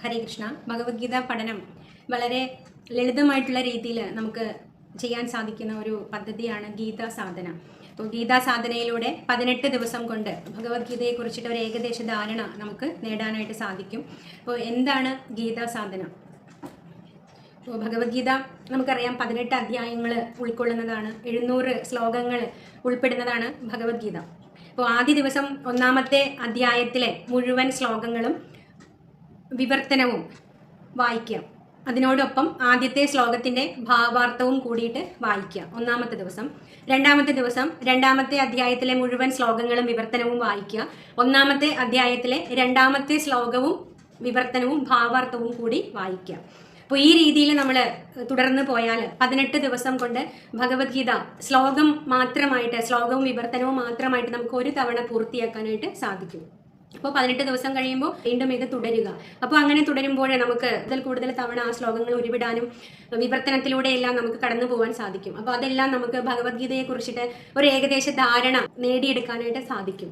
ഹരേ കൃഷ്ണ. ഭഗവത്ഗീത പഠനം വളരെ ലളിതമായിട്ടുള്ള രീതിയിൽ നമുക്ക് ചെയ്യാൻ സാധിക്കുന്ന ഒരു പദ്ധതിയാണ് ഗീതാ സാധന. അപ്പോൾ ഗീതാ സാധനയിലൂടെ 18 ദിവസം കൊണ്ട് ഭഗവത്ഗീതയെ കുറിച്ചിട്ട് ഒരു ഏകദേശ ധാരണ നമുക്ക് നേടാനായിട്ട് സാധിക്കും. അപ്പോൾ എന്താണ് ഗീതാ സാധന? അപ്പോൾ ഭഗവത്ഗീത നമുക്കറിയാം 18 അധ്യായങ്ങൾ ഉൾക്കൊള്ളുന്നതാണ്, 700 ശ്ലോകങ്ങൾ ഉൾപ്പെടുന്നതാണ് ഭഗവത്ഗീത. അപ്പോൾ ആദ്യ ദിവസം ഒന്നാമത്തെ അധ്യായത്തിലെ മുഴുവൻ ശ്ലോകങ്ങളും വിവർത്തനവും വായിക്കുക. അതിനോടൊപ്പം ആദ്യത്തെ ശ്ലോകത്തിൻ്റെ ഭാവാർത്ഥവും കൂടിയിട്ട് വായിക്കുക ഒന്നാമത്തെ ദിവസം. രണ്ടാമത്തെ ദിവസം രണ്ടാമത്തെ അധ്യായത്തിലെ മുഴുവൻ ശ്ലോകങ്ങളും വിവർത്തനവും വായിക്കുക. ഒന്നാമത്തെ അധ്യായത്തിലെ രണ്ടാമത്തെ ശ്ലോകവും വിവർത്തനവും ഭാവാർത്ഥവും കൂടി വായിക്കുക. അപ്പോൾ ഈ രീതിയിൽ നമ്മൾ തുടർന്ന് പോയാൽ 18 ദിവസം കൊണ്ട് ഭഗവത്ഗീത ശ്ലോകവും വിവർത്തനവും മാത്രമായിട്ട് നമുക്ക് ഒരു തവണ പൂർത്തിയാക്കാനായിട്ട് സാധിക്കും. അപ്പോൾ 18 ദിവസം കഴിയുമ്പോൾ വീണ്ടും ഇത് തുടരുക. അപ്പോൾ അങ്ങനെ തുടരുമ്പോൾ നമുക്ക് കൂടുതൽ തവണ ആ ശ്ലോകങ്ങൾ ഉരുവിടാനും വിവർത്തനത്തിലൂടെയെല്ലാം നമുക്ക് കടന്നു പോകാൻ സാധിക്കും. അപ്പോൾ അതെല്ലാം നമുക്ക് ഭഗവത്ഗീതയെ കുറിച്ചിട്ട് ഒരു ഏകദേശ ധാരണ നേടിയെടുക്കാനായിട്ട് സാധിക്കും.